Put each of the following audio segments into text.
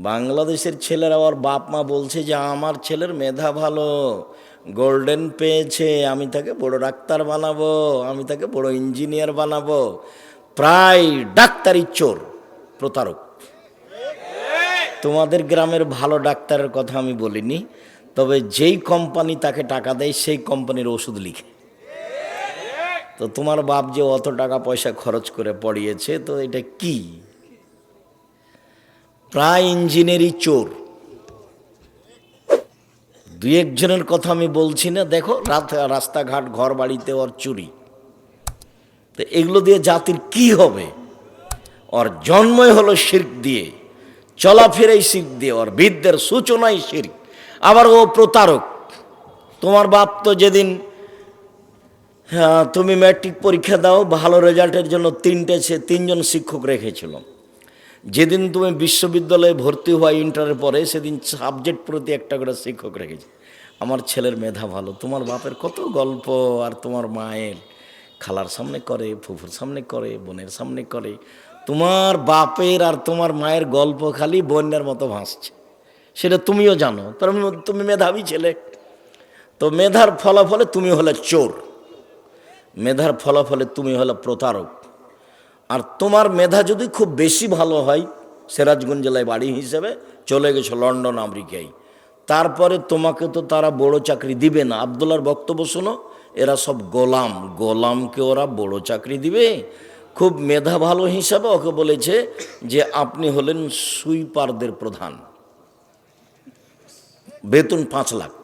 বাংলাদেশের ছেলেরা ওর বাপ মা বলছে যে আমার ছেলের মেধা ভালো, গোল্ডেন পেয়েছে, আমি তাকে বড় ডাক্তার বানাবো, আমি তাকে বড় ইঞ্জিনিয়ার বানাবো। প্রায় ডাক্তারি চোর, প্রতারক। তোমাদের গ্রামের ভালো ডাক্তারের কথা আমি বলিনি, তবে যেই কোম্পানি তাকে টাকা দেয় সেই কোম্পানির ওষুধ লিখে। তো তোমার বাপ যে অত টাকা পয়সা খরচ করে পড়িয়েছে, তো এটা কি? প্রায় ইঞ্জিনিয়ারি চোর। দুই একজনের কথা আমি বলছি না, দেখো রাস্তাঘাট ঘর বাড়িতে ওর চুরি। তো এগুলো দিয়ে জাতির কি হবে? ওর জন্মই হলো শিরক দিয়ে, চলাফেরাই শিরক দিয়ে, ওর বিদ্যের সূচনাই শিরক। আবার ও প্রতারক। তোমার বাপ তো যেদিন তুমি ম্যাট্রিক পরীক্ষা দাও, ভালো রেজাল্টের জন্য তিনজন শিক্ষক রেখেছিল। যেদিন তুমি বিশ্ববিদ্যালয়ে ভর্তি হওয়া ইন্টারের পরে, সেদিন সাবজেক্ট প্রতি একটা করে শিক্ষক রেখেছে। আমার ছেলের মেধা ভালো। তোমার বাপের কত গল্প, আর তোমার মায়ের খালার সামনে করে, ফুফুর সামনে করে, বোনের সামনে করে। তোমার বাপের আর তোমার মায়ের গল্প খালি বন্যার মতো ভাসছে, সেটা তুমিও জানো। তুমি মেধাবী ছেলে, তো মেধার ফলাফলে তুমি হলে চোর, মেধার ফলাফলে তুমি হলে প্রতারক। আর তোমার মেধা যদি খুব বেশি ভালো হয়, সিরাজগঞ্জ জেলায় বাড়ি হিসেবে চলে গেছো লন্ডন আমেরিকায়, তারপরে তোমাকে তো তারা বড় চাকরি দিবে না। আবদুল্লাহর বক্তব্য শোনো, এরা সব গোলাম, গোলামকে ওরা বড় চাকরি দিবে? খুব মেধা ভালো হিসাবে ওকে বলেছে যে আপনি হলেন সুইপারদের প্রধান, বেতন 5 লাখ।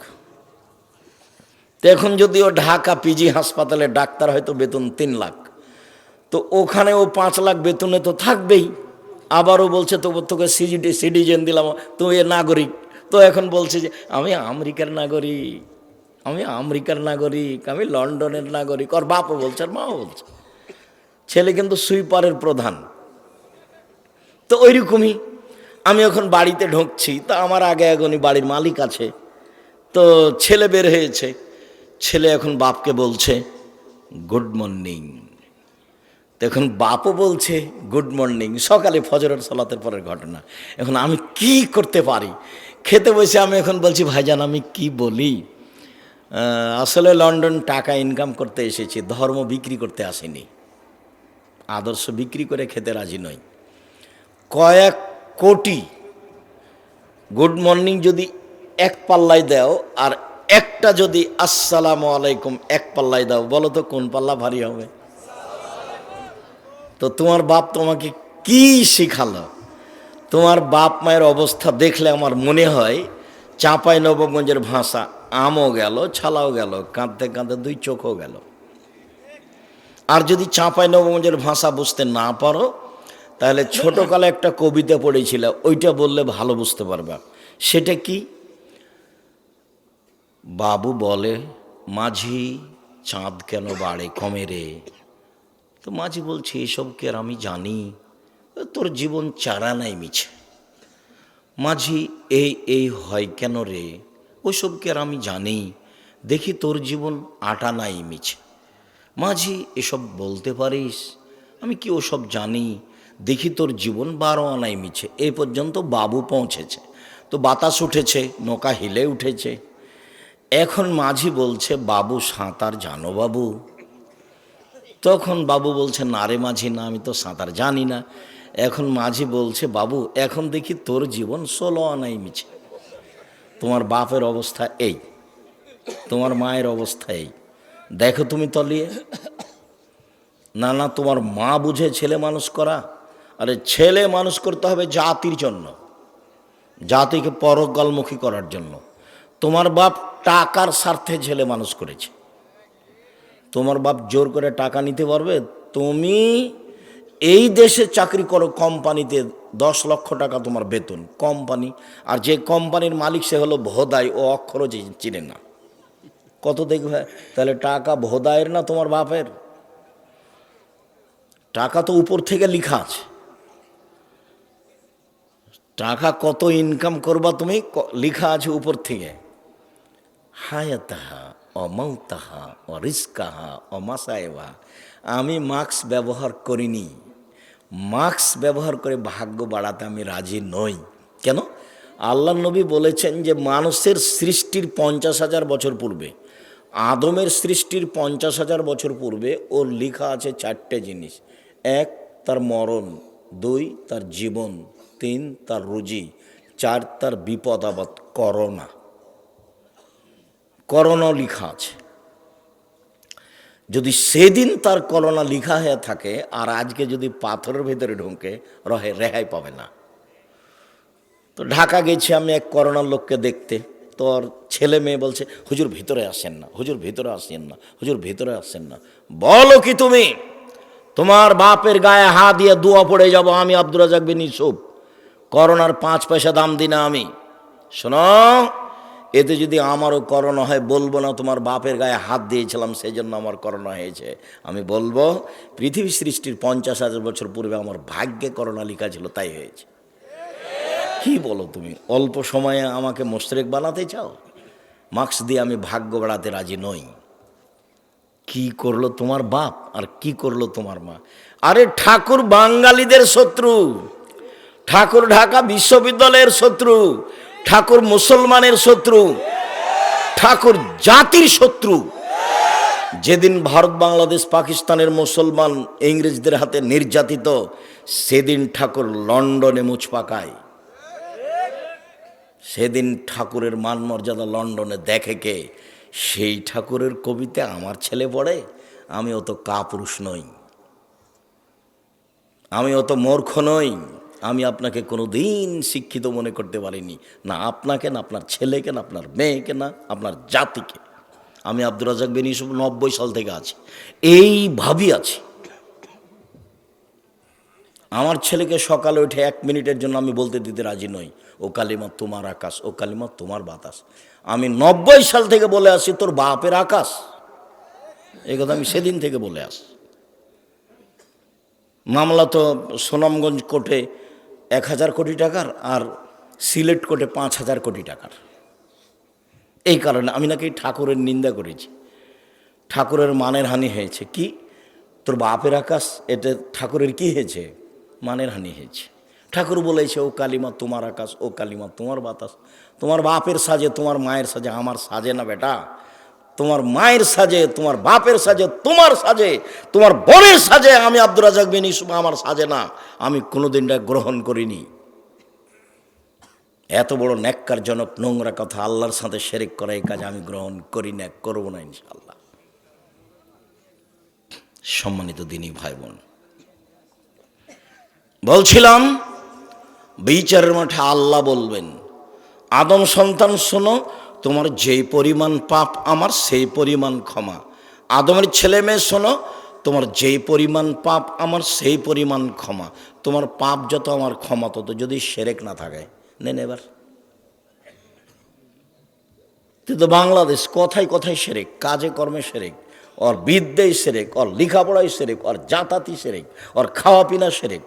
তো এখন যদি ও ঢাকা পিজি হাসপাতালে ডাক্তার হয়, তো বেতন 3 লাখ। তো ওখানে ও 5 লাখ বেতনে তো থাকবেই। আবারও বলছে তো তোকে সিটিজেন দিলাম, তুই এ নাগরিক। তো এখন বলছে যে আমি আমেরিকার নাগরিক, আমি আমেরিকার নাগরিক, আমি লন্ডনের নাগরিক। ওর বাপও বলছে, আর মাও বলছে। ছেলে কিন্তু সুইপারের প্রধান। তো ওইরকমই আমি এখন বাড়িতে ঢুকছি, তা আমার আগে এখনই বাড়ির মালিক আছে। তো ছেলে বের হয়েছে, ছেলে এখন বাপকে বলছে গুড মর্নিং। তখন বাপও বলছে গুড মর্নিং। সকালে ফজরের সালাতের পরের ঘটনা। এখন আমি কি করতে পারি? খেতে বসে আমি এখন বলছি ভাইজান আমি কি বলি, আসলে লন্ডন টাকা ইনকাম করতে এসেছি, ধর্ম বিক্রি করতে আসিনি, আদর্শ বিক্রি করে খেতে রাজি নই। কয়েক কোটি গুড মর্নিং যদি এক পাল্লায় দাও, আর একটা যদি আসসালামু আলাইকুম এক পাল্লায় দাও, বলো তো কোন পাল্লা ভারী হবে? তো তোমার বাপ তোমাকে কি শিখালো? তোমার বাপ মায়ের অবস্থা দেখলে আমার মনে হয় চাঁপাইনবাবগঞ্জের ভাষা, আমও গেল ছালাও গেল, কাঁদতে কাঁদতে 2 চোখও গেল। আর যদি চাঁপাইনবাবগঞ্জের ভাষা বুঝতে না পারো, তাহলে ছোটকালে একটা কবিতা পড়েছিল, ওইটা বললে ভালো বুঝতে পারবা। সেটা কি? বাবু বলে মাঝি চাঁদ কেন বাড়ে কমে রে। তো মাঝি বলছে এসব কি আর আমি জানি, তোর জীবন চারা নাই মিছে। মাঝি এই হয় কেন রে, ওসব কি আর আমি জানি, দেখি তোর জীবন আটা নাই মিছে। মাঝি এসব বলতে পারিস, আমি কি ওসব জানি, দেখি তোর জীবন 12 আনাই মিছে। এই পর্যন্ত বাবু পৌঁছেছে। তো বাতাস উঠেছে, নৌকা হিলে উঠেছে। এখন মাঝি বলছে বাবু সাঁতার জানো বাবু? তখন বাবু বলছে না রে মাঝি, না আমি তো সাঁতার জানি না। এখন মাঝি বলছে বাবু এখন দেখি তোর জীবন 16 আনাই মিছে। তোমার বাপের অবস্থা এই, তোমার মায়ের অবস্থা এই, দেখো তুমি তলিয়ে। না না, তোমার মা বুঝে ছেলে মানুষ করা। আরে ছেলে মানুষ করতে হবে জাতির জন্য, জাতিকে পরকালমুখী করার জন্য। তোমার বাপ টাকার স্বার্থে ছেলে মানুষ করেছে। তোমার বাপ জোর করে টাকা নিতে পারবে? তুমি এই দেশে চাকরি করো কোম্পানিতে, 10 লক্ষ টাকা তোমার বেতন, কোম্পানি। আর যে কোম্পানির মালিক সে হলো ভোদাই, ও অক্ষরও চিনে না। কত দেখবে? তাহলে টাকা ভোদাইয়ের না তোমার বাপের? টাকা তো উপর থেকে লেখা আছে, টাকা কত ইনকাম করবা তুমি লেখা আছে উপর থেকে। হায়াতাহা অমাউতাহা অরিস্কাহা অমাসায়েবা। আমি মাস্ক ব্যবহার করিনি, মাস্ক ব্যবহার করে ভাগ্য বাড়াতে আমি রাজি নই। কেন? আল্লাহ নবী বলেছেন যে মানুষের সৃষ্টির 50,000 বছর পূর্বে, আদমের সৃষ্টির 50,000 বছর পূর্বে ওর লেখা আছে 4টে জিনিস। 1 তার মরণ, 2 তার জীবন, 3 তার রুজি, 4 তার বিপদ আপদ। করোনা, করোনা লেখা আছে। যদি সেদিন তার করোনা লেখা হয়ে থাকে আর আজকে যদি পাথরের ভিতরে ঢুকে রেহাই পাবে না। তো ঢাকা গেছি আমি এক করোনার লোককে দেখতে, তোর ছেলে মেয়ে বলছে হুজুর ভিতরে আসেন না, হুজুর ভিতরে আসেন না, হুজুর ভিতরে আসেন না। বলো কি তুমি? তোমার বাপের গায়ে হাত দিয়ে দোয়া পড়ে যাব আমি আব্দুর রাজ্জাক বিন ইউসুফ, করোনার 5 পয়সা দাম দিই না আমি। শোনো, এতে যদি আমারও করোনা হয় বলবো না তোমার বাপের গায়ে হাত দিয়েছিলাম সেই জন্য আমার করোনা হয়েছে। আমি বলবো পৃথিবী সৃষ্টির 50,000 বছর পূর্বে আমার ভাগ্যে করোনা লেখা ছিল, তাই হয়েছে। কি বলো তুমি? অল্প সময়ে আমাকে মোশরেক বানাতে চাও? মার্কস দিয়ে আমি ভাগ্য বাড়াতে রাজি নই। কি করলো তোমার বাপ আর কি করলো তোমার মা? আরে ঠাকুর বাঙালিদের শত্রু, ঠাকুর ঢাকা বিশ্ববিদ্যালয়ের শত্রু, ঠাকুর মুসলমানের শত্রু, ঠাকুর জাতির শত্রু। যেদিন ভারত বাংলাদেশ পাকিস্তানের মুসলমান ইংরেজদের হাতে নির্যাতিত, সেদিন ঠাকুর লন্ডনে মুছ পাকায়। সেদিন ঠাকুরের মান মর্যাদা লন্ডনে দেখে কে? সেই ঠাকুরের কবিতা আমার ছেলে পড়ে? আমি অত কাপুরুষ নই, আমি অত মূর্খ নই। আমি আপনাকে কোনো দিন শিক্ষিত মনে করতে পারিনি, না আপনাকে, না আপনার ছেলেকে, না আপনার মেয়েকে, না আপনার জাতিকে। আমি আব্দুর রাজ্জাক বিন ইউসুফ 90 সাল থেকে আছি, এইভাবেই আছি। আমার ছেলেকে সকালে উঠে 1 মিনিটের জন্য আমি বলতে দিতে রাজি নই, ও কালিমা তোমার আকাশ, ও কালিমা তোমার বাতাস। আমি 90 সাল থেকে বলে আসি তোর বাপের আকাশ, এই কথা আমি সেদিন থেকে বলে আসি। মামলা তো সুনামগঞ্জ কোর্টে 1000 কোটি টাকার আর সিলেট কোর্টে 5000 কোটি টাকার। এই কারণে আমি নাকি ঠাকুরের নিন্দা করেছি, ঠাকুরের মানের হানি হয়েছে। কি তোর বাপের আকাশ, এটা ঠাকুরের কি হয়েছে? মানের হানি হয়েছে। ঠাকুর বলেছে ও কালিমা তোমার আকাশ, ও কালিমা তোমার বাতাস। তোমার বাপের সাজে, তোমার মায়ের সাজে, আমার সাজে না বেটা। তোমার মায়ের সাজে, তোমার বাপের সাজে, তোমার সাজে, তোমার বোনের সাজে, আমি আব্দুর রাজ্জাক বিন ইউসুফ আমার সাজে না। আমি কোনোদিনটা গ্রহণ করিনি। এত বড় ন্যাক্কারজনক নোংরা কথা, আল্লাহর সাথে শিরক করা, এই কাজ আমি গ্রহণ করি না, করবো না ইনশাআল্লাহ। সম্মানিত দিনী ভাই বোন, বলছিলাম বিচারের মাঠে আল্লাহ বলবেন, আদম সন্তান শোনো, তোমার যেই পরিমাণ পাপ আমার সেই পরিমাণ ক্ষমা। আদমের ছেলে মেয়ে শোনো, তোমার যেই পরিমাণ পাপ আমার সেই পরিমাণ ক্ষমা। তোমার পাপ যত আমার ক্ষমা তত, যদি শিরক না থাকে। নেন এবার, কিন্তু বাংলাদেশ কথায় কথায় শিরক, কাজে কর্মে শিরক, ওর বিদ্যায় শিরক, ওর লেখাপড়ায় শিরক, ওর জাতাতি শিরক, ওর খাওয়া পিনা শিরক।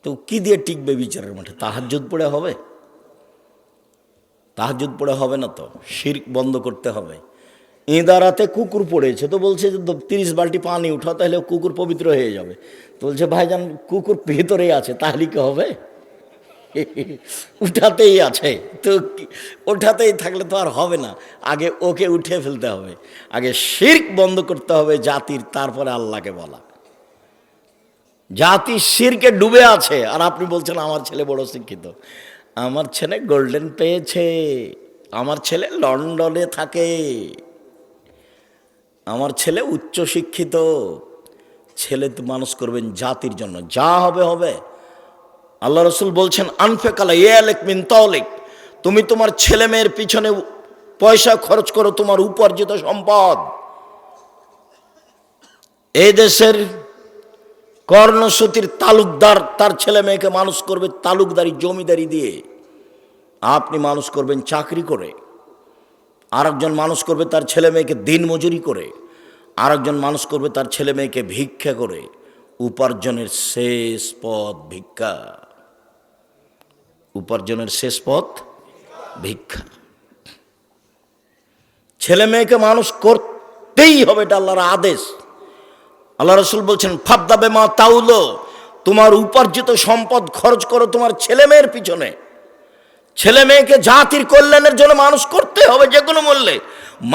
তো কি দিয়ে টিকবে বিচারের মাঠে? তাহাজ্জুদ পড়ে হবে? তাহাজ্জুদ পড়ে হবে না তো, শিরক বন্ধ করতে হবে। ইঁদারাতে কুকুর পড়েছে, তো বলছে যে 30 বালতি পানি উঠাও, তাহলে কুকুর পবিত্র হয়ে যাবে। তো বলছে ভাইজান কুকুর ভেতরেই আছে, তাহলে কি হবে? উঠাতেই আছে, তো ওঠাতেই থাকলে তো আর হবে না। আগে ওকে উঠে ফেলতে হবে, আগে শিরক বন্ধ করতে হবে জাতির, তারপরে আল্লাহকে বলা। জাতি শিরকে ডুবে আছে, আর আপনি বলছেন আমার ছেলে বড় শিক্ষিত। আমার ছেলে গোল্ডেন পেয়েছে, আমার ছেলে লন্ডনে থাকে, আমার ছেলে উচ্চ শিক্ষিত। ছেলে তো মানুষ করবেন জাতির জন্য, যা হবে হবে। আল্লাহ রসুল বলছেন আনফেকালা ইয়ালেক মিন তাওলিক, তুমি তোমার ছেলে মেয়ের পিছনে পয়সা খরচ করো, তোমার উপার্জিত সম্পদ। এই দেশের কর্ণসূতির তালুকদার তার ছেলে মেয়েকে মানুষ করবে তালুকদারি জমিদারি দিয়ে, আপনি মানুষ করবেন চাকরি করে। আরেকজন মানুষ করবে তার ছেলে মেয়েকে দিন মজুরি করে, আরেকজন মানুষ করবে তার ছেলে মেয়েকে ভিক্ষা করে। উপার্জনের শেষ পথ ভিক্ষা, উপার্জনের শেষ পথ ভিক্ষা। ছেলে মেয়েকে মানুষ করতেই হবে, এটা আল্লাহর আদেশ। আল্লাহ রসুল বলছেন ফাদ্দা বেমা তাউলো, তোমার উপার্জিত সম্পদ খরচ করো তোমার ছেলে মেয়ের পিছনে। ছেলে মেয়েকে জাতির কল্যাণের জন্য মানুষ করতে হবে যে কোনো মূল্যে।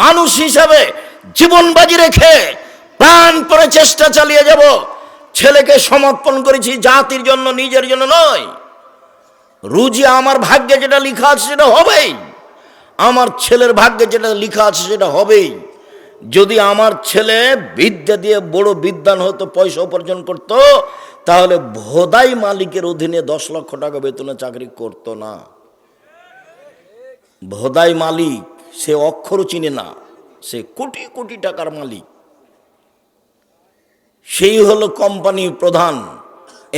মানুষ হিসাবে জীবন বাজি রেখে প্রাণপণে চেষ্টা চালিয়ে যাব। ছেলেকে সমর্পণ করেছি জাতির জন্য, নিজের জন্য নয়। রুজি আমার ভাগ্যে যেটা লেখা আছে সেটা হবেই, আমার ছেলের ভাগ্যে যেটা লেখা আছে সেটা হবেই। যদি আমার ছেলে বিদ্যা দিয়ে বড় বিদ্বান হতো, পয়সা উপার্জন করত, তাহলে ভোদাই মালিকের অধীনে 10 লক্ষ টাকা বেতনে চাকরি করতো না। ভোদাই মালিক সে অক্ষরও চিনে না, সে কোটি কোটি টাকার মালিক। সেই হলো কোম্পানির প্রধান,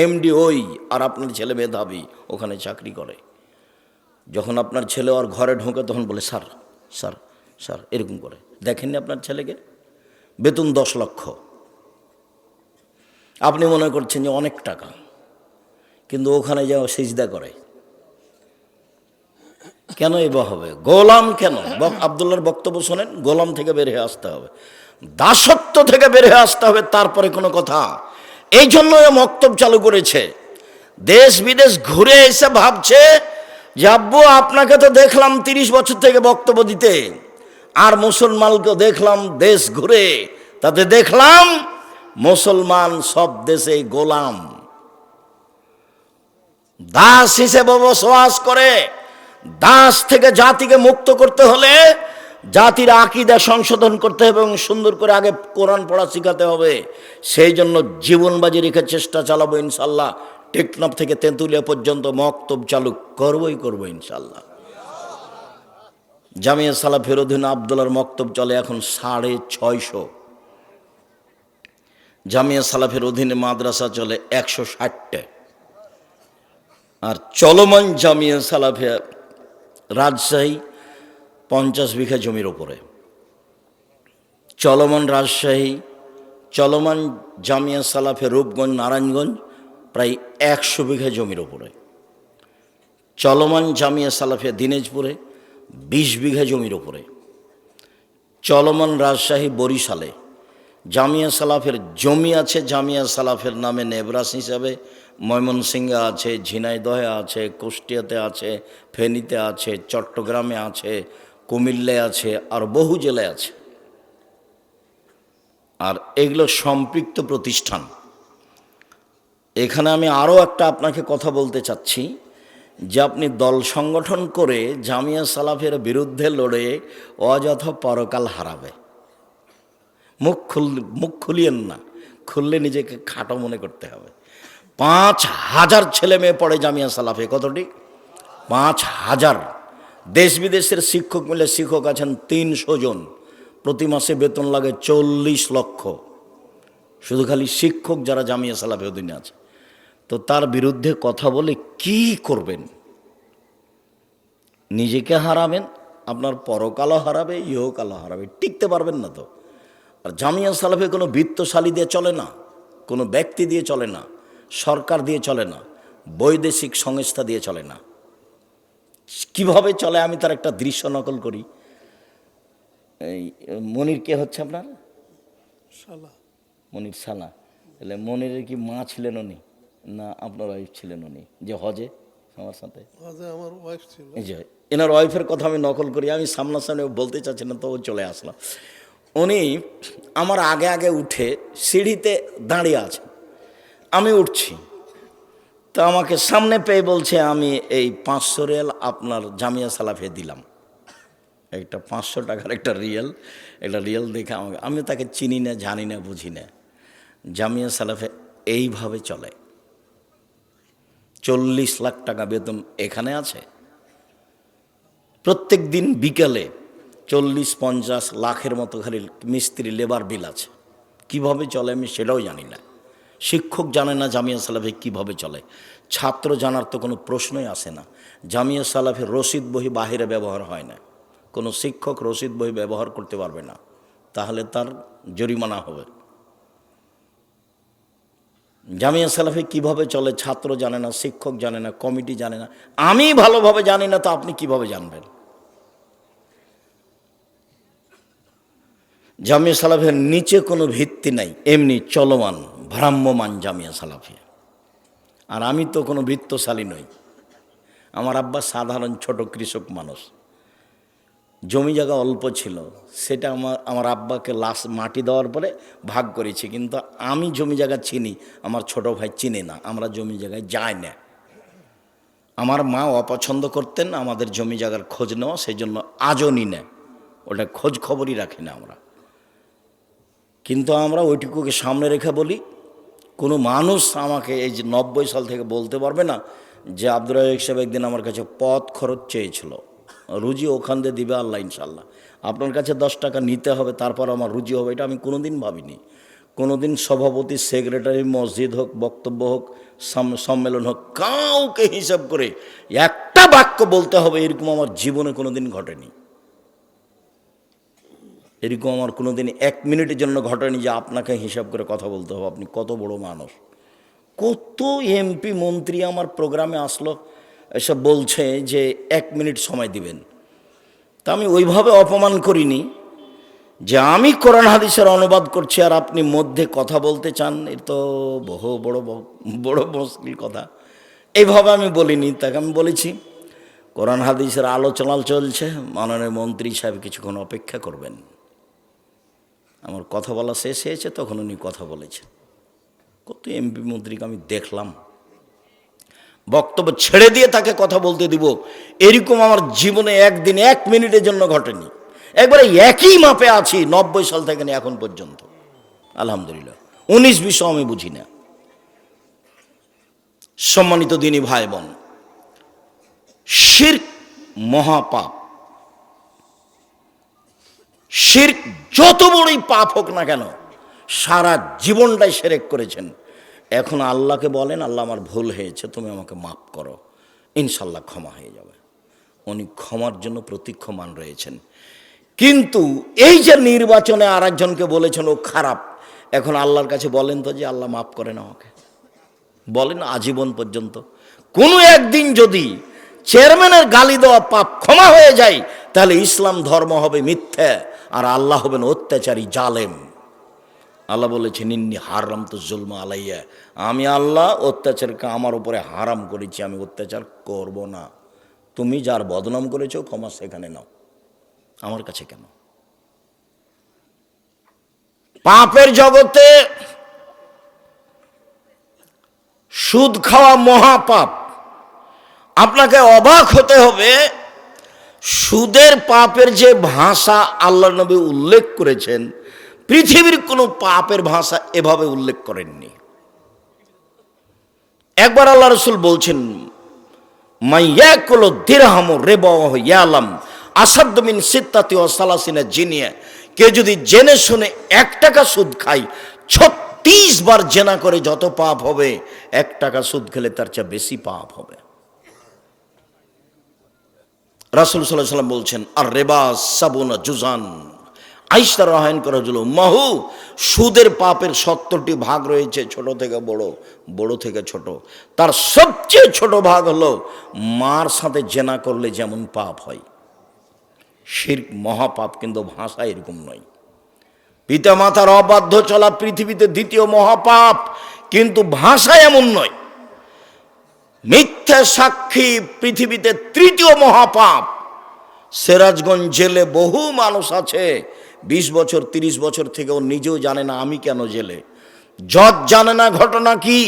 এমডি ওই, আর আপনার ছেলে মেধাবী ওখানে চাকরি করে। যখন আপনার ছেলে ওর ঘরে ঢোকে তখন বলে স্যার স্যার স্যার এরকম করে। দেখেননি আপনার ছেলেকে? বেতন 10 লক্ষ। আপনি মনে করছেন যে অনেক টাকা, কিন্তু ওখানে যাও সিজদা করে। কেন এবার হবে? গোলাম কেন? আব্দুল্লাহর বক্তব্য শোনেন, গোলাম থেকে বের হয়ে আসতে হবে, দাসত্ব থেকে বের হয়ে আসতে হবে, তারপরে কোনো কথা। এই জন্য মক্তব চালু করেছে। দেশ বিদেশ ঘুরে এসে ভাবছে যে আব্বু আপনাকে তো দেখলাম 30 বছর থেকে বক্তব্য দিতে, আর মুসলমানকে দেখলাম দেশ ঘুরে, তাতে দেখলাম মুসলমান সব দেশে গোলাম, দাস হিসেবে বসবাস করে। দাস থেকে জাতিকে মুক্ত করতে হলে জাতির আকীদা সংশোধন করতে হবে এবং সুন্দর করে আগে কোরআন পড়া শিখাতে হবে। সেই জন্য জীবন বাজি রেখে চেষ্টা চালাবো ইনশাল্লাহ। টেকনাফ থেকে তেঁতুলিয়া পর্যন্ত মক্তব চালু করবো ইনশাল্লাহ। জামিয়া সালাফির অধীনে আব্দুল্লাহর মক্তব চলে এখন 650। জামিয়া সালাফির অধীনে মাদ্রাসা চলে 160টা। আর চলমান জামিয়া সালাফিয়া রাজশাহী 50 বিঘা জমির ওপরে। চলমান রাজশাহী, চলমান জামিয়া সালাফে রূপগঞ্জ নারায়ণগঞ্জ প্রায় 100 বিঘা জমির ওপরে। চলমান জামিয়া সালাফিয়া দিনাজপুরে 20 বিঘা জমির ওপরে। চলমান রাজশাহী বরিশালে জামিয়া সালাফের জমি আছে, জামিয়া সালাফের নামে নেবরাস হিসাবে। ময়মনসিংহে আছে, ঝিনাইদহে আছে, কুষ্টিয়াতে আছে, ফেনীতে আছে, চট্টগ্রামে আছে, কুমিল্লায় আছে, আর বহু জেলায় আছে। আর এগুলো সম্পৃক্ত প্রতিষ্ঠান। এখানে আমি আরও একটা আপনাকে কথা বলতে চাচ্ছি যে আপনি দল সংগঠন করে জামিয়া সালাফের বিরুদ্ধে লড়ে অযথা পরকাল হারাবে। মুখ খুলিয়েন না, খুললে নিজেকে খাটো মনে করতে হবে। 5000 ছেলে মেয়ে পড়ে জামিয়া সালাফে। কতটি? 5000। দেশ বিদেশের শিক্ষক মিলে শিক্ষক আছেন 300 জন। প্রতি মাসে বেতন লাগে 40 লক্ষ, শুধু খালি শিক্ষক যারা জামিয়া সালাফে অধীনে আছে। তো তার বিরুদ্ধে কথা বলে কি করবেন? নিজেকে হারাবেন, আপনার পরকালও হারাবে, ইহকালও হারাবে, টিকতে পারবেন না তো। আর জামিয়া সালাফে কোনো বিত্তশালী দিয়ে চলে না, কোনো ব্যক্তি দিয়ে চলে না, সরকার দিয়ে চলে না, বৈদেশিক সংস্থা দিয়ে চলে না। কিভাবে চলে আমি তার একটা দৃশ্য নকল করি। এই মনির কে হচ্ছে আপনার? শালা। মনির শালা। তাহলে মনিরের কি মা ছিলেন উনি, না আপনার ওয়াইফ ছিলেন উনি যে হজে আমার সাথে? আমার ওয়াইফ ছিল। এই যে এনার ওয়াইফের কথা আমি নকল করি, আমি সামনাসামনি বলতে চাচ্ছি না, তো ও চলে আসলাম। উনি আমার আগে আগে উঠে সিঁড়িতে দাঁড়িয়ে আছে, আমি উঠছি, তো আমাকে সামনে পেয়ে বলছে আমি এই 500 রিয়াল আপনার জামিয়া সালাফে দিলাম। একটা 500 টাকার একটা রিয়াল দেখে আমাকে, আমি তাকে চিনি না, জানি না, বুঝি না। জামিয়া সালাফে এইভাবে চলে। 40 লাখ টাকা বেতন এখানে আছে। প্রত্যেক দিন বিকেলে 40-50 লাখের মতো খালি মিস্ত্রি লেবার বিল আছে। কিভাবে চলে আমি সেটাও জানি না। শিক্ষক জানে না জামিয়া সালাফে কিভাবে চলে, ছাত্র জানার তো কোনো প্রশ্নই আসে না। জামিয়া সালাফের রসিদ বই বাহিরে ব্যবহার হয় না। কোনো শিক্ষক রসিদ বই ব্যবহার করতে পারবে না, তাহলে তার জরিমানা হবে। জামিয়া সালাফে কিভাবে চলে ছাত্র জানে না, শিক্ষক জানে না, কমিটি জানে না, আমি ভালোভাবে জানি না, তো আপনি কিভাবে জানবেন? জামিয়া সালাফের নিচে কোনো ভিত্তি নাই, এমনি চলমান ভ্রাম্যমান জামিয়া সালাফিয়া। আর আমি তো কোনো বৃত্তশালী নই। আমার আব্বা সাধারণ ছোট কৃষক মানুষ, জমি জায়গা অল্প ছিল, সেটা আমার আব্বাকে লাশ মাটি দেওয়ার পরে ভাগ করেছি। কিন্তু আমি জমি জায়গা চিনি, আমার ছোট ভাই চিনে না, আমরা জমি জায়গায় যাই না। আমার মা অপছন্দ করতেন আমাদের জমি জায়গার খোঁজ নেওয়া, সেই জন্য আজও নি না, ওটা খোঁজ খবরই রাখি না আমরা। কিন্তু আমরা ওইটুকুকে সামনে রেখে বলি, কোনো মানুষ আমাকে এই যে 90 সাল থেকে বলতে পারবে না যে আব্দুর রাজ্জাক সাহেব একদিন আমার কাছে পথ খরচ চেয়েছিল, রুজি ওখান দিয়ে দিবে আল্লাহ ইনশাল্লাহ, আপনার কাছে 10 টাকা নিতে হবে তারপর আমার রুজি হবে, এটা আমি কোনোদিন ভাবিনি। কোনোদিন সভাপতি, সেক্রেটারি, মসজিদ হোক, বক্তব্য হোক, সম্মেলন হোক, কাউকে হিসাব করে একটা বাক্য বলতে হবে এরকম আমার জীবনে কোনোদিন ঘটেনি। এরকম আমার কোনোদিন 1 মিনিটের জন্য ঘটেনি যে আপনাকে হিসাব করে কথা বলতে হবে, আপনি কত বড় মানুষ। কত এমপি মন্ত্রী আমার প্রোগ্রামে আসলো, এসব বলছে যে 1 মিনিট সময় দিবেন। তা আমি ওইভাবে অপমান করিনি যে আমি কোরআন হাদিসের অনুবাদ করছি আর আপনি মধ্যে কথা বলতে চান, এ তো বহু বড় মুশকিল কথা। এইভাবে আমি বলিনি, তাকে আমি বলেছি কোরআন হাদিসের আলোচনা চলছে, মাননীয় মন্ত্রী সাহেব কিছুক্ষণ অপেক্ষা করবেন। আমার কথা বলা শেষ হয়েছে, তখন উনি কথা বলেছেন। কত এমপি মন্ত্রীকে আমি দেখলাম, বক্তব্য ছেড়ে দিয়ে তাকে কথা বলতে দিব, এরকম আমার জীবনে একদিন 1 মিনিটের জন্য ঘটেনি। একবারে একই মাপে আছি 90 সাল থেকে এখন পর্যন্ত, আলহামদুলিল্লাহ। 19-20 আমি বুঝি না। সম্মানিত দিনী ভাই বোন, শিরক মহাপাপ। শিরক যত বড়ই পাপ হোক না কেন, সারা জীবনটাই শিরক করেছেন, এখন আল্লাহকে বলেন আল্লাহ আমার ভুল হয়েছে, তুমি আমাকে মাফ করো, ইনশাল্লাহ ক্ষমা হয়ে যাবে। উনি ক্ষমার জন্য প্রতীক্ষমান রয়েছেন। কিন্তু এই যে নির্বাচনে আর একজনকে বলেছেন ও খারাপ, এখন আল্লাহর কাছে বলেন তো যে আল্লাহ মাফ করেন আমাকে, বলেন আজীবন পর্যন্ত। কোনো একদিন যদি চেয়ারম্যানের গালি দেওয়া পাপ ক্ষমা হয়ে যায়, তাহলে ইসলাম ধর্ম হবে মিথ্যা আর আল্লাহ হবেন অত্যাচারী, জালেম। আল্লাহ বলেছেন ইন্নী হারাম তো জুলমা আলাইয়া, আমি আল্লাহ অত্যাচারকে আমার উপরে হারাম করেছি, আমি অত্যাচার করব না। তুমি যার বদনাম করেছো ক্ষমা সেখানে নাও, আমার কাছে কেন? পাপের জগতে সুদ খাওয়া মহাপাপ। আপনাকে অবাক হতে হবে, সুদের পাপের যে ভাষা আল্লাহ নবী উল্লেখ করেছেন, পৃথিবীর কোনো পাপের ভাষা এভাবে উল্লেখ করেননি। একবার আল্লাহ রাসূল বলছেন মাইয়াকুলু দিরহামু রিবাহু ইয়ালাম আসাদ্দু মিন সিত্তাতি ওয়া সালাসিনা জিনিয়া, কে যদি জেনে শুনে 1 টাকা সুদ খায়, 36 বার জেনা করে যত পাপ হবে, 1 টাকা সুদ খেলে তার চেয়ে বেশি পাপ হবে। রাসূল সাল্লাল্লাহু আলাইহি ওয়াসাল্লাম বলছেন আর রিবা সাবুনা জুজান, আয়েশা রাদিয়াল্লাহু আনহা মাহু, সুদের পাপের 70টি ভাগ রয়েছে, ছোট থেকে বড়, বড় থেকে ছোট। তার সবচেয়ে ছোট ভাগ হলো মার সাথে জেনা করলে যেমন পাপ হয়। শিরক মহাপাপ, কিন্তু ভাষা এরকম নয়। পিতা মাতার অবাধ্য চলা পৃথিবীতে 2য় মহাপাপ, কিন্তু ভাষা এমন নয়। মিথ্যা সাক্ষী পৃথিবীতে 3য় মহাপাপ। সিরাজগঞ্জ জেলে বহু মানুষ আছে 20 বছর 30 বছর থেকে, ও নিজেও জানে না আমি কেন জেলে। জজ জানে না ঘটনা কি,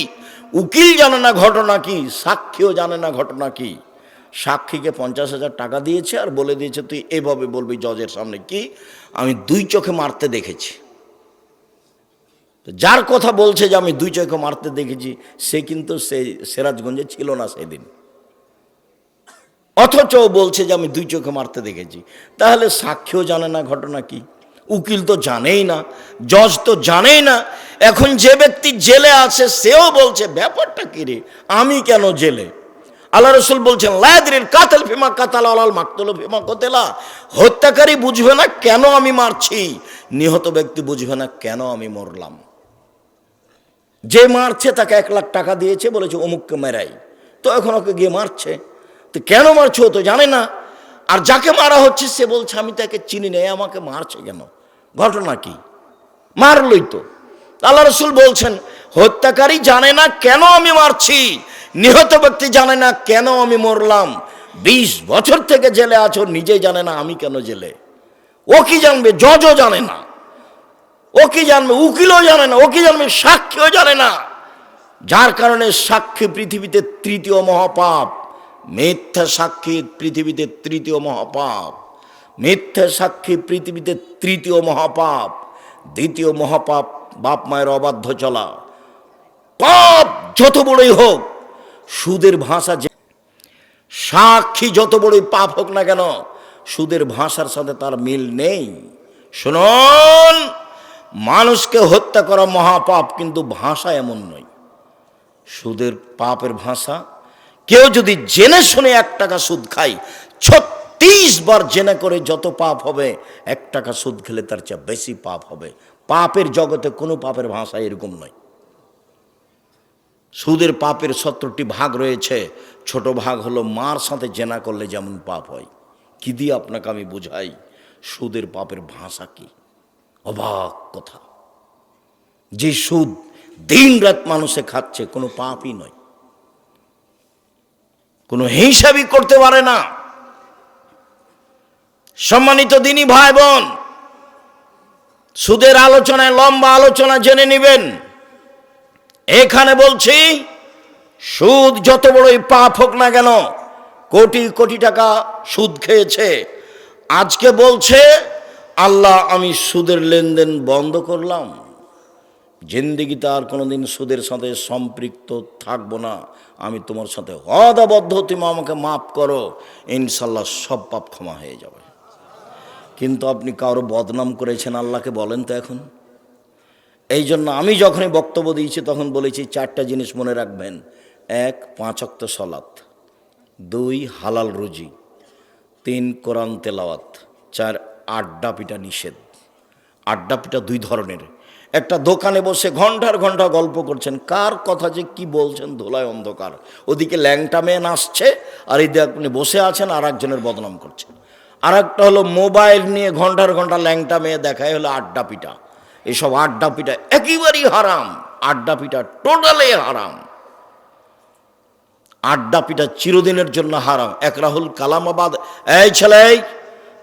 উকিল জানে না ঘটনা কি, সাক্ষীও জানে না ঘটনা কি। সাক্ষীকে 50,000 টাকা দিয়েছে আর বলে দিয়েছে তুই এভাবে বলবি জজের সামনে, কি আমি 2 চোখে মারতে দেখেছি। যার কথা বলছে যে আমি 2 চোখে মারতে দেখেছি, সে কিন্তু সে সিরাজগঞ্জে ছিল না সেদিন, অথচ বলছে যে আমি 2 চোখে মারতে দেখেছি। তাহলে সাক্ষীও জানে না ঘটনা কি, উকিল তো জানেই না, জজ তো জানেই না। এখন যে ব্যক্তি জেলে আছে সেও বলছে ব্যাপারটা কি রে, আমি কেন জেলে? আল্লাহ রাসূল বলছেন লা ইয়াদরিল কাতিল ফিমা কাতালা ওয়াল মাকতুলু ফিমা কুতিলা, হত্যাকারী বুঝবে না কেন আমি মারছি, নিহত ব্যক্তি বুঝবে না কেন আমি মরলাম। যে মারছে তাকে 1 লাখ টাকা দিয়েছে, বলেছে অমুককে মেরাই, তো এখন ওকে গিয়ে মারছে, তো কেন মারছো তো জানে না। আর যাকে মারা হচ্ছে সে বলছে আমি তাকে চিনি না, আমাকে মারছে কেন, ঘটনা কি, মারলই তো। আল্লাহ রাসূল বলছেন হত্যাকারী জানে না কেন আমি মারছি, নিহত ব্যক্তি জানে না কেন আমি মরলাম। 20 বছর থেকে জেলে আছো, নিজে জানে না আমি কেন জেলে। ও কি জানবে? জজও জানে না। ও কি জানবে? উকিলও জানে না। ও কি জানবে? সাক্ষীও জানে না। যার কারণে সাক্ষী পৃথিবীতে তৃতীয় মহাপাপ। মিথ্যা সাক্ষী পৃথিবীতে তৃতীয় মহাপাপ। মিথ্যা সাক্ষী পৃথিবীতে তৃতীয় মহাপাপ। দ্বিতীয় মহাপাপ বাপ মায়ের অবাধ্য চলা। পাপ যত বড়ই হোক, সুদের ভাষা, সাক্ষী যত বড়ই পাপ হোক না কেন, সুদের ভাষার সাথে তার মিল নেই। শুনুন, মানুষকে হত্যা করা মহাপাপ, কিন্তু ভাষা এমন নয়। সুদের পাপের ভাষা, কেউ যদি জেনে শুনে 1 টাকা সুদ খায়, 36 বার জেনে করে যত পাপ হবে, 1 টাকা সুদ খেলে তার চেয়ে বেশি পাপ হবে। পাপের জগতে কোনো পাপের ভাষা এরকম নয়। সুদের পাপের 70টি ভাগ রয়েছে। ছোট ভাগ হলো মার সাথে জেনা করলে যেমন পাপ হয়। কি দিয়ে আপনাকে আমি বুঝাই সুদের পাপের ভাষা কি? অবাক কথা, যে সুদ দিন রাত মানুষে খাচ্ছে, কোনো পাপই নয়, কোনো হিসাবই করতে পারে না। সম্মানিত দিনী ভাই বোন, সুদের আলোচনায় লম্বা আলোচনা জেনে নেবেন। এখানে বলছি, সুদ যত বড়ই পাপ হোক না কেন, কোটি কোটি টাকা সুদ খেয়েছে, আজকে বলছে আল্লাহ আমি সুদের লেনদেন বন্ধ করলাম, জিন্দেগিতে আর কোনোদিন সুদের সাথে সম্পৃক্ত থাকবো না, আমি তোমার সাথে ওয়াদাবদ্ধ, তুমি আমাকে মাফ করো, ইনশাল্লাহ সব পাপ ক্ষমা হয়ে যাবে। কিন্তু আপনি কারো বদনাম করেছেন, আল্লাহকে বলেন তো এখন। এই জন্য আমি যখনই বক্তব্য দিয়েছি তখন বলেছি 4টা জিনিস মনে রাখবেন। 1, 5 ওয়াক্ত সালাত, 2, হালাল রুজি, 3, কোরআন তেলাওয়াত, 4, আড্ডা পিটা নিষেধ। আড্ডা পিটা 2 ধরনের। একটা দোকানে বসে ঘন্টার ঘন্টা গল্প করছেন, কার কথা যে কি বলছেন ধোলায় অন্ধকার। ওদিকে ল্যাংটা মেয়ে নাচছে, আর এই আপনি বসে আছেন আর একজনের বদনাম করছেন। আর একটা হলো মোবাইল নিয়ে ঘন্টার ঘন্টা ল্যাংটা মেয়ে দেখায়, হলো আড্ডা পিটা। এসব আড্ডা পিটা একেবারেই হারাম। আড্ডা পিটা টোটালি হারাম। আড্ডা পিটা চিরদিনের জন্য হারাম। এক রাহুল কালামাবাদ, এই ছেলে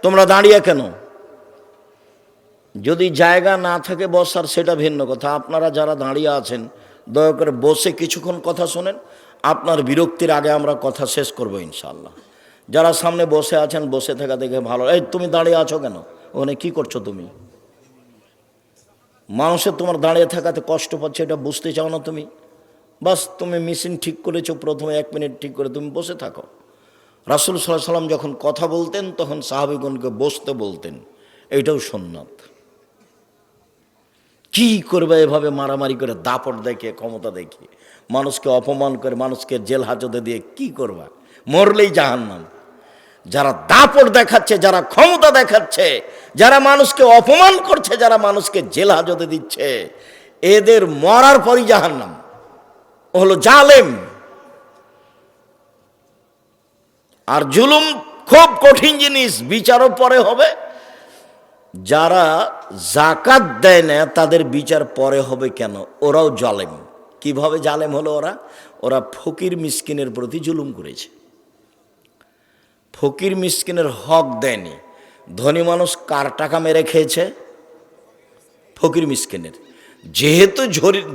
তোমরা দাঁড়িয়ে কেন? যদি জায়গা না থাকে বসার সেটা ভিন্ন কথা। আপনারা যারা দাঁড়িয়ে আছেন দয়া করে বসে কিছুক্ষণ কথা শোনেন। আপনার বিরক্তির আগে আমরা কথা শেষ করবো ইনশাআল্লাহ। যারা সামনে বসে আছেন বসে থাকা দেখে ভালো। এই তুমি দাঁড়িয়ে আছো কেন? ওখানে কি করছো তুমি? মানুষের তোমার দাঁড়িয়ে থাকাতে কষ্ট পাচ্ছে, এটা বুঝতে চাও না তুমি? বাস তুমি মেশিন ঠিক করেছো, প্রথমে 1 মিনিট ঠিক করে তুমি বসে থাকো। রাসূল সাল্লাল্লাহু আলাইহি সাল্লাম যখন কথা বলতেন তখন সাহাবীগণকে বসতে বলতেন, এইটাও সুন্নাত। কি করবে এভাবে মারামারি করে, দাপট দেখিয়ে, ক্ষমতা দেখিয়ে, মানুষকে অপমান করে, মানুষকে জেল হাজতে দিয়ে কি করবা? মরলেই জাহান্নাম। যারা দাপট দেখাচ্ছে, যারা ক্ষমতা দেখাচ্ছে, যারা মানুষকে অপমান করছে, যারা মানুষকে জেল হাজতে দিচ্ছে, এদের মরার পরই জাহান্নাম। ও হলো জালেম। আর জুলুম খুব কঠিন জিনিস, বিচারও পরে হবে। যারা জাকাত দেয় না তাদের বিচার পরে হবে কেন? ওরাও জালেম। কিভাবে জালেম হলো ওরা? ওরা ফকির মিসকিনের প্রতি জুলুম করেছে, ফকির মিসকিনের হক দেয়নি। ধনী মানুষ কার টাকা মেরে খেয়েছে? ফকির মিসকিনের। যেহেতু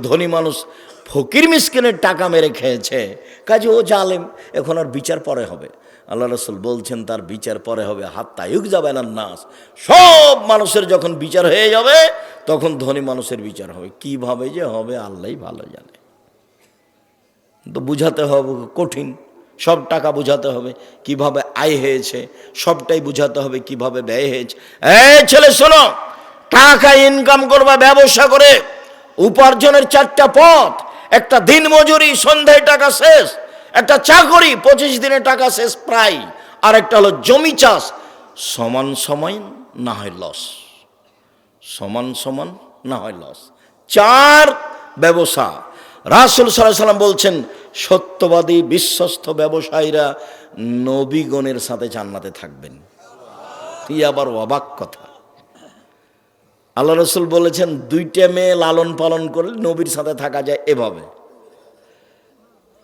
ধনী মানুষ ফকির মিসকিনের টাকা মেরে খেয়েছে, কাজে ও জালেম। এখন আর বিচার পরে হবে। আল্লাহ রাসূল বলছেন তার বিচার পরে হবে। হাত্তা ইউকযাবানান নাস, সব মানুষের যখন বিচার হয়ে যাবে তখন ধনী মানুষের বিচার হবে। কিভাবে যে হবে আল্লাহই ভালো জানে। তো বুঝাতে হবে কঠিন, সব টাকা বুঝাতে হবে কিভাবে আয় হয়েছে, সবটাই বুঝাতে হবে কিভাবে ব্যয় হয়েছে। এই ছেলে শোনো, টাকা ইনকাম করবা ব্যবসা করে, উপার্জনের 4টা পথ। একটা দিন মজুরি, সন্ধ্যায় টাকা শেষ। একটা চাকরি, 25 দিনে টাকা শেষ প্রায়। আর একটা হলো জমি চাষ, সমান সময় না হয় লস, সমান সমান না হয় লস। 4, ব্যবসা। রাসূল সাল্লাল্লাহু আলাইহি ওয়াসাল্লাম বলছেন সত্যবাদী বিশ্বস্ত ব্যবসায়ীরা নবীগণের সাথে জান্নাতে থাকবেন। কি আবার অবাক কথা! আল্লাহ রসুল বলেছেন 2টা মেয়ে লালন পালন করলে নবীর সাথে থাকা যায় এভাবে।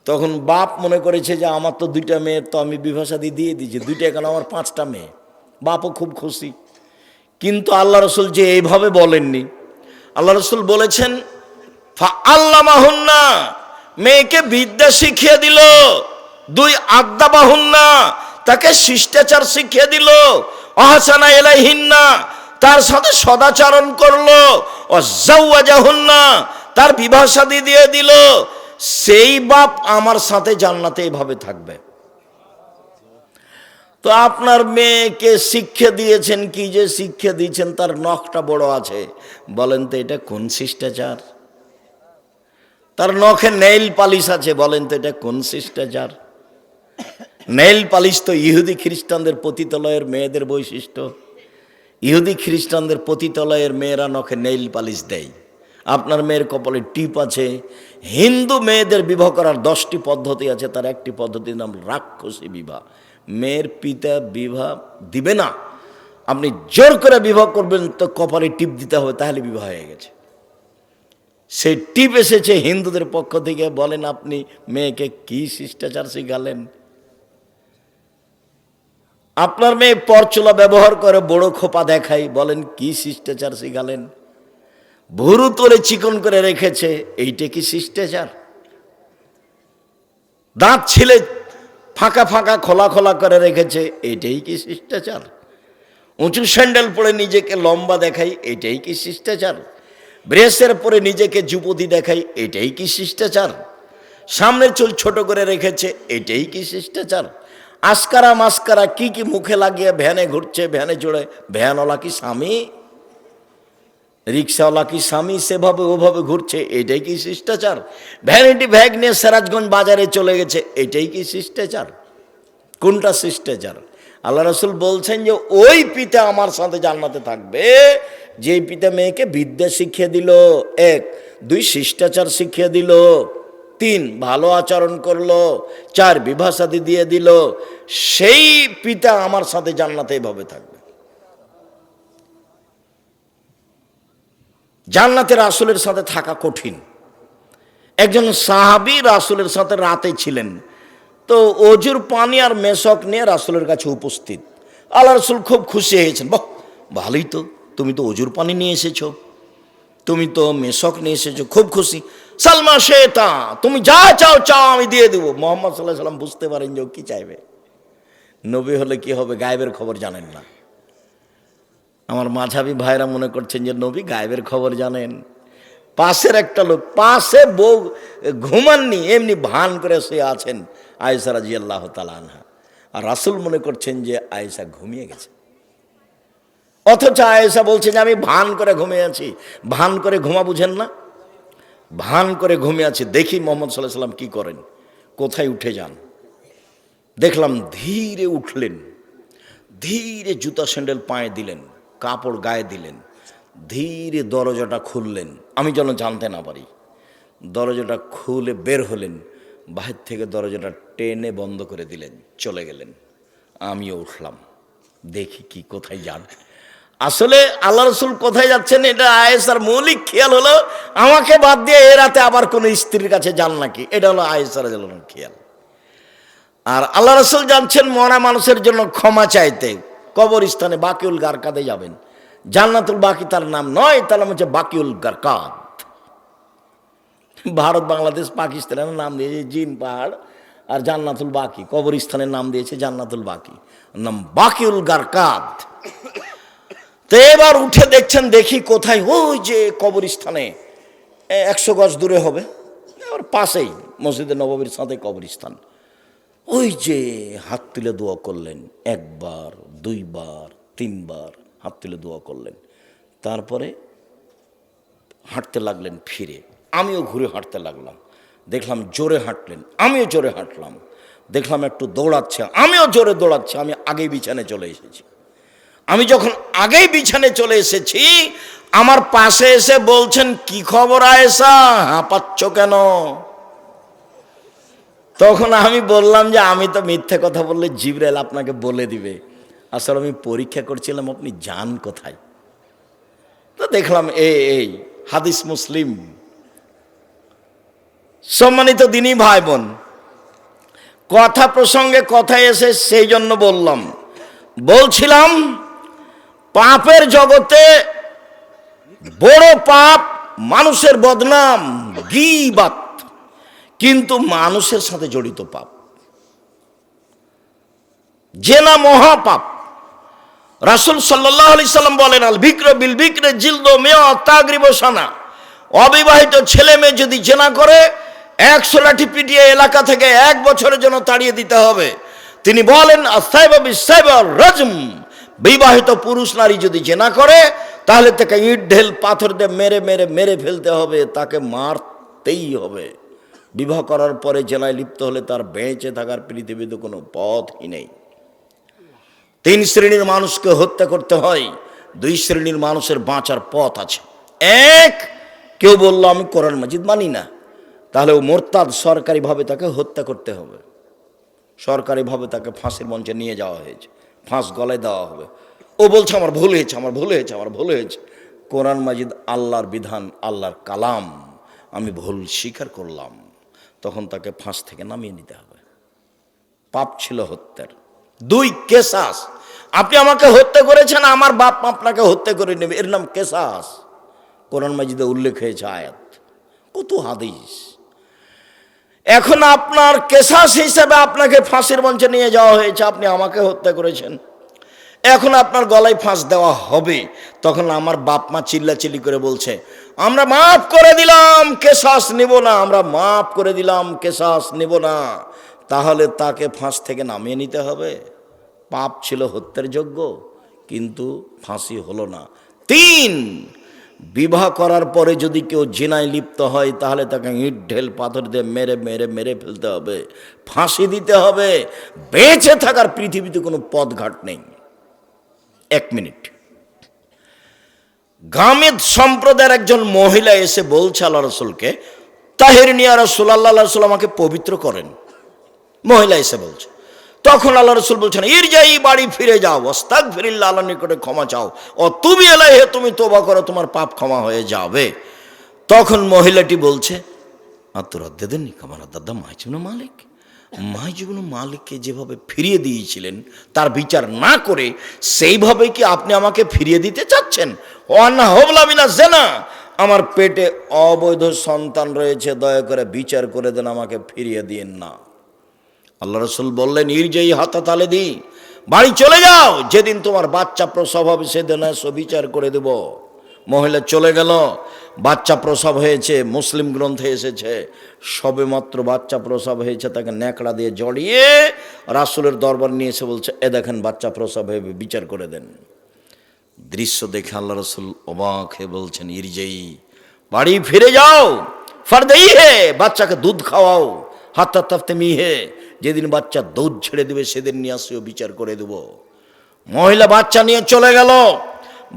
তখন বাপ মনে করেছে যে আমার তো 2টা মেয়ের তো আমি বিবাহসাদী দিয়ে দিয়েছি, 2টা কেন, আমার 5টা মেয়ে। বাপও খুব খুশি। কিন্তু আল্লাহ রসুল যে এইভাবে বলেননি। আল্লাহ রসুল বলেছেন ফাআল্লামাহুন্না, মেয়েকে বিদ্যা শিখিয়ে দিল। 2 আদ্দাবাহুন্না, তাকে শিষ্টাচার শিখিয়ে দিল। আহসানা ইলাইহিন্না, তার সাথে সদাচরণ করলো। ওয়াজাওয়াজাহুন্না, তার বিবাহ শাদী দিয়ে দিল। সেই বাপ আমার সাথে জান্নাতে এভাবে থাকবে। তো আপনার মেয়েকে শিক্ষা দিয়েছেন, কি যে শিক্ষা দিয়েছেন, তার নখটা বড় আছে। বলেন তো এটা কোন শিষ্টাচার? তার নখে নেইল পালিশ আছে, বলেন তো এটা কোন শিষ্টাচার? নেইল পালিশ তো ইহুদি খ্রিস্টানদের পতিতালয়ের মেয়েদের বৈশিষ্ট্য। ইহুদি খ্রিস্টানদের পতিতালয়ের মেয়েরা নখে নেইল পালিশ দেয়। আপনার মেয়ের কপালে টিপ আছে। হিন্দু মেয়েদের বিবাহ করার 10টি পদ্ধতি আছে, তার একটি পদ্ধতির নাম রাক্ষসী বিবাহ। মেয়ের পিতা বিবাহ দিবে না, আপনি জোর করে বিবাহ করবেন তো কপালে টিপ দিতে হবে, তাহলে বিবাহ হয়ে গেছে। সেই টিপ এসেছে হিন্দুদের পক্ষ থেকে। বলেন আপনি মেয়েকে কি শিষ্টাচার শিখালেন? আপনার মেয়ে পরচুলা ব্যবহার করে বড় খোপা দেখাই, বলেন কি শিষ্টাচার শিখালেন? ভুরু তোলে চিকন করে রেখেছে, এইটা কি শিষ্টাচার? দাঁত ছিলে ফাঁকা ফাঁকা খোলা খোলা করে রেখেছে, এইটাই কি শিষ্টাচার? উঁচু স্যান্ডেল পরে নিজেকে লম্বা দেখাই, এইটাই কি শিষ্টাচার? ব্রেসের পরে নিজেকে যুবতী দেখাই, এটাই কি শিষ্টাচার? সামনের চুল ছোট করে রেখেছে, এটাই কি শিষ্টাচার? আস্কারা মাস্কারা কি কি মুখে লাগিয়ে ভ্যানে ঘুরছে, ভ্যানে চড়ে। ভ্যানওয়ালা কি স্বামী? রিক্সাওয়ালা কি স্বামী? সেভাবে ওভাবে ঘুরছে, এটাই কি শিষ্টাচার? ভ্যানিটি ব্যাগ নিয়ে সিরাজগঞ্জ বাজারে চলে গেছে, এটাই কি শিষ্টাচার? কোনটা শিষ্টাচার? আল্লাহ রসুল বলছেন যে ওই পিতা আমার সাথে জান্নাতে থাকবে যে পিতা মেয়েকে বিদ্যা শিখিয়ে দিল, 1, 2 শিষ্টাচার শিখিয়ে দিল, 3 ভালো আচরণ করলো, 4 বিবাহ শাদী দিয়ে দিল। সেই পিতা আমার সাথে জান্নাতে এভাবে থাকবে। জান্নাতে রাসূলের সাথে থাকা কঠিন। একজন সাহাবী রাসূলের সাথে রাতে ছিলেন, তো অজুর পানি আর মেশক নিয়ে রাসূলের কাছে উপস্থিত। আল্লাহ রাসূল খুব খুশি হয়েছেন। বাহ, ভালোই তো, তুমি তো অজুর পানি নিয়ে এসেছো, তুমি তো মেশক নিয়ে এসেছো, খুব খুশি। সালমা শেতা, তুমি যা চাও চাও আমি দিয়ে দেবো। মুহাম্মদ সাল্লাল্লাহু আলাইহি সাল্লাম বুঝতে পারেন যে ও কি চাইবে। নবী হলে কি হবে, গায়েবের খবর জানেন না। আমার মাঝাবি ভাইরা মনে করছেন যে নবী গায়েবের খবর জানেন। পাশের একটা লোক, পাশে বউ ঘুমাননি, এমনি ভান করে শুয়ে আছেন আয়েশা রাদিয়াল্লাহু তাআলা আনহা। আর রাসূল মনে করছেন যে আয়েশা ঘুমিয়ে গেছে, অথচ আয়েশা বলছে যে আমি ভান করে ঘুমিয়ে আছি। ভান করে ঘুমা বুঝেন না? ভান করে ঘুমিয়ে আছি। দেখি মুহাম্মদ সাল্লাল্লাহু আলাইহি সাল্লাম কি করেন, কোথায় উঠে যান। দেখলাম ধীরে উঠলেন, ধীরে জুতা স্যান্ডেল পায়ে দিলেন, কাপড় গায়ে দিলেন, ধীরে দরজাটা খুললেন, আমি যেন জানতে না পারি। দরজাটা খুলে বের হলেন, বাহির থেকে দরজাটা টেনে বন্ধ করে দিলেন, চলে গেলেন। আমিও উঠলাম, দেখি কি কোথায় যান। আসলে আল্লাহ রসুল কোথায় যাচ্ছেন এটা আয়েশার মৌলিক খেয়াল হলো, আমাকে বাদ দিয়ে এ রাতে আবার কোনো স্ত্রীর কাছে যান নাকি, এটা হলো আয়েশার খেয়াল। আর আল্লাহ রসুল যাচ্ছেন মরা মানুষের জন্য ক্ষমা চাইতে, কবরস্থানে বাকিউল গারকাদে যাবেন। জান্নাতুল বাকি তার নাম নয়, তার নাম হচ্ছে বাকিউল গারকাদ। ভারত বাংলাদেশ পাকিস্তানের নাম দিয়েছে জিন পাহাড়, আর জান্নাতুল বাকি কবরস্থানের নাম দিয়েছে জান্নাতুল বাকি, নাম বাকিউল গারকাদ। তো এবার উঠে দেখছেন, দেখি কোথায়, ওই যে কবরস্থানে 100 গজ দূরে হবে, আর পাশেই মসজিদে নববীর সাথে কবরস্থান। ওই যে হাত তুলে দোয়া করলেন, 1 বার 2 বার 3 বার হাত তুলে দোয়া করলেন। তারপরে হাঁটতে লাগলেন ফিরে, আমিও ঘুরে হাঁটতে লাগলাম। দেখলাম জোরে হাঁটলেন, আমিও জোরে হাঁটলাম। দেখলাম একটু দৌড়াচ্ছে, আমিও জোরে দৌড়াচ্ছি। আমি আগেই বিছানায় চলে এসেছি। আমি যখন আগেই বিছানায় চলে এসেছি, আমার পাশে এসে বলছেন, কি খবর আয়েশা, হাঁপাচ্ছ কেন? তখন আমি বললাম যে আমি তো মিথ্যে কথা বললে জিবরাইল আপনাকে বলে দিবে। আসলে আমি পরীক্ষা করছিলাম আপনি যান কোথায়। তো দেখলাম এই হাদিস মুসলিম। সম্মানিত দিনী ভাই বোন, কথা প্রসঙ্গে কথা এসে সেই জন্য বলছিলাম পাপের জগতে বড় পাপ মানুষের বদনাম, গীবাত, কিন্তু মানুষের সাথে জড়িত পাপ। জেনা মহাপাপ। রাসূল সাল্লাল্লাহু আলাইহি সাল্লাম বলেন, আল বিকর বিল বিকরে জিলদু মিয়া তাগরিব সানা। অবিবাহিত ছেলে মেয়ে যদি জেনা করে 100 লাঠি পিটিয়ে এলাকা থেকে 1 বছরের জন্য তাড়িয়ে দিতে হবে। তিনি বলেন, আসাইবা বিসাইবা রাজম। বিবাহিত পুরুষ নারী যদি জেনা করে তাহলে তাকে ইট ঢেল পাথর দিয়ে মেরে মেরে মেরে ফেলতে হবে, তাকে মারতেই হবে। বিবাহ করার পরে জেনায় লিপ্ত হলে তার বেঁচে থাকার পৃথিবীতে কোনো পথই নেই। 3 শ্রেণীর মানুষকে হত্যা করতে হয়, 2 শ্রেণীর মানুষের বাঁচার পথ আছে। এক, কেউ বলল আমি কোরআন মাজিদ মানি না, তাহলে ও মোরতাদ, সরকারিভাবে তাকে হত্যা করতে হবে। সরকারিভাবে তাকে ফাঁসির মঞ্চে নিয়ে যাওয়া হয়েছে, ফাঁস গলায় দেওয়া হবে। ও বলছে আমার ভুল হয়েছে, আমার ভুল হয়েছে, আমার ভুল হয়েছে। কোরআন মাজিদ আল্লাহর বিধান, আল্লাহর কালাম, আমি ভুল স্বীকার করলাম, তখন তাকে ফাঁস থেকে নামিয়ে নিতে হবে। পাপ ছিল হত্যার। 2, কেসাস। আপনি আমাকে হত্যা করেছেন, আমার বাপ আপনাকে হত্যা করে নেবে, এর নাম কেসাস। কোরআন মাজিদে উল্লেখ হয়েছে আয়াত, কত হাদিস। এখন আপনার কেসাস হিসেবে আপনাকে ফাঁসির মঞ্চে নিয়ে যাওয়া হয়েছে, আপনি আমাকে হত্যা করেছেন, এখন আপনার গলায় ফাঁস দেওয়া হবে। তখন আমার বাপ মা চিল্লাচিল্লি করে বলছে, আমরা মাফ করে দিলাম, কেসাস নেব না, আমরা মাফ করে দিলাম, কেসাস নেব না। তাহলে তাকে ফাঁস থেকে নামিয়ে নিতে হবে। পাপ ছিল হত্যার যোগ্য, কিন্তু ফাঁসি হলো না। 3, বিবাহ করার পরে যদি কেউ জিনায় লিপ্ত হয় তাহলে তাকে ইট ঢেল পাথর দিয়ে মেরে মেরে মেরে ফেলতে হবে, ফাঁসি দিতে হবে। বেঁচে থাকার পৃথিবীতে কোনো পথঘাট নেই। 1 মিনিট। গামেদ সম্প্রদায়ের একজন মহিলা এসে বলছে আল্লাহ রসুলকে, তাহির নিয়া রাসূলুল্লাহ সাল্লাল্লাহু আলাইহি ওয়াসাল্লাম আমাকে পবিত্র করেন। মহিলা এসে বলছে, তখন আল্লাহ রসুল বলছেন, ইরজাই, বাড়ি ফিরে যাও, আস্তাগফিরিল্লাহ, আল্লাহর নিকটে ক্ষমা চাও, ও তুবি ইলাইহি, তুমি তওবা করো, তোমার পাপ ক্ষমা হয়ে যাবে। তখন মহিলাটি বলছে, আতরাদ্দাদানি কামা রাদ্দাদা মাইজুবনে মালিক। মাইজুবনে মালিককে যেভাবে ফিরিয়ে দিয়েছিলেন তার বিচার না করে সেইভাবে কি আপনি আমাকে ফিরিয়ে দিতে চাচ্ছেন? ওয়ান্না হবলা মিনা জেনা, আমার পেটে অবৈধ সন্তান রয়েছে, দয়া করে বিচার করে দেন, আমাকে ফিরিয়ে দিন না। আল্লাহ রসুল বললেন, ইরজাই হাতা তালে দি, বাড়ি চলে যাও, যেদিন তোমার বাচ্চা প্রসব হবে সেদিন এসো, বিচার করে দেব। মহিলা চলে গেল, বাচ্চা প্রসব হয়েছে। মুসলিম গ্রন্থে এসেছে, সবে মাত্র বাচ্চা প্রসব হয়েছে, তাকে ন্যাকড়া দিয়ে জড়িয়ে রাসূলের দরবার নিয়ে এসে বলছে, এ দেখেন বাচ্চা প্রসব হয়ে, বিচার করে দেন। দৃশ্য দেখে আল্লাহ রসুল অবাক হয়ে বলছেন, ইরজাই, বাড়ি ফিরে যাও, ফারদাই হে, বাচ্চাকে দুধ খাওয়াও, হাত্তা তাফতেমি হে, যেদিন বাচ্চা দুধ ছেড়ে দেবে সেদিন নিয়ে আসিও, বিচার করে দেব। মহিলা বাচ্চা নিয়ে চলে গেল,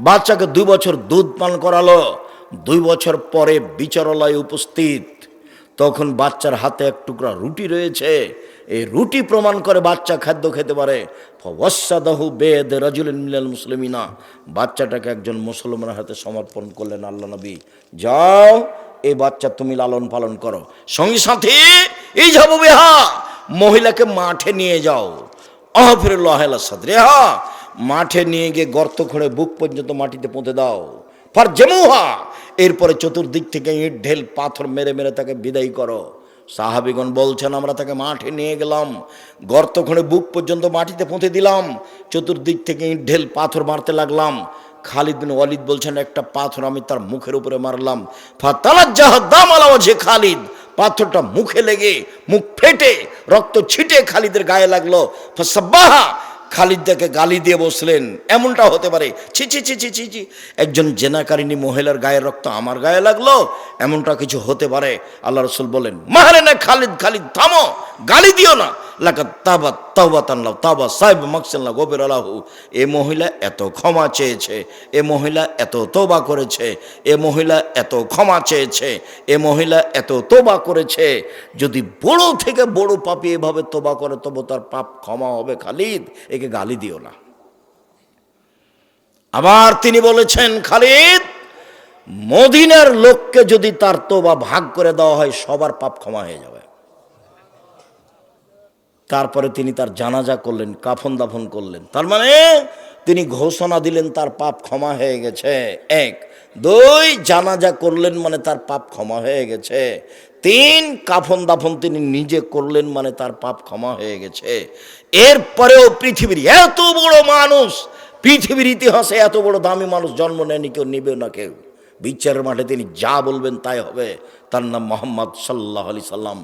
বাচ্চাকে 2 বছর দুধ পান করালো। 2 বছর পরে বিচারালয়ে উপস্থিত, তখন বাচ্চার হাতে 1 টুকরা রুটি রয়েছে। এই রুটি প্রমাণ করে বাচ্চা খাদ্য খেতে পারে। ফাওয়াসাদাহু বেদ রাজুলিন মিনাল মুসলিমিনা, বাচ্চাটাকে একজন মুসলমানের হাতে সমর্পণ করলেন আল্লাহ নবী, যাও এই বাচ্চা তুমি লালন পালন করো। সঙ্গী সাথী, এই যাবো বেহা, মহিলাকে মাঠে নিয়ে যাও, আহফিরুল্লাহ আলা সাদরিহা, মাঠে নিয়ে গিয়ে গর্ত খুঁড়ে বুক পর্যন্ত মাটিতে পুঁতে দাও। ফারজামুহা, এরপরে চতুর্দিক থেকে ইট ঢেল পাথর মেরে মেরে তাকে বিদায় করো। সাহাবীগণ বলছেন, আমরা তাকে মাঠে নিয়ে গেলাম, গর্ত খুঁড়ে বুক পর্যন্ত মাটিতে পুঁতে দিলাম, চতুর্দিক থেকে ইট ঢেল পাথর মারতে লাগলাম। খালিদ বিন ওয়ালিদ বলছেন, একটা পাথর আমি তার মুখের উপরে মারলাম, ফাতালাজ্জাহা দাম আলা ওয়াজহি খালিদ, পাথরটা মুখে লেগে মুখ ফেটে রক্ত ছিটে খালিদের গায়ে লাগলো। ফাসাব্বাহা, খালিদ তাকে গালি দিয়ে বসলেন, এমনটা হতে পারে? ছি ছি ছি ছি ছি ছি, একজন জেনাকারিনী মহিলার গায়ের রক্ত আমার গায়ে লাগলো, এমনটা কিছু হতে পারে? আল্লাহ রসুল বলেন, মারে না খালিদ, খালিদ থামো, গালি দিও না। লাকাত তাবাত তাওবাতান লাউ তাবা সাইব মাকসাল্লাহ গফির আলাহু, এ মহিলা এত ক্ষমা চেয়েছে, এ মহিলা এত তওবা করেছে, এ মহিলা এত ক্ষমা চেয়েছে, এ মহিলা এত তওবা করেছে। যদি বড় থেকে বড় পাপী এভাবে তওবা করে তবে তার পাপ ক্ষমা হবে। খালিদ, একে গালি দিও না। আবার তিনি বলেছেন, খালিদ মদিনার লোককে যদি তার তওবা ভাগ করে দেওয়া হয় সবার পাপ ক্ষমা হয়ে যাবে। তারপরে তিনি তার জানাজা করলেন, কাফন দাফন করলেন। তার মানে তিনি ঘোষণা দিলেন তার পাপ ক্ষমা হয়ে গেছে, এক। দুই, জানাজা করলেন মানে তার পাপ ক্ষমা হয়ে গেছে। তিন, কাফন দাফন তিনি নিজে করলেন মানে তার পাপ ক্ষমা হয়ে গেছে। এরপরেও পৃথিবীর এত বড় মানুষ, পৃথিবীর ইতিহাসে এত বড় দামি মানুষ জন্ম নেয়নি, কেউ নিবে না কেউ। বিচারের মাঠে তিনি যা বলবেন তাই হবে। তার নাম মোহাম্মদ সাল্লাল্লাহু আলাইহি সাল্লাম।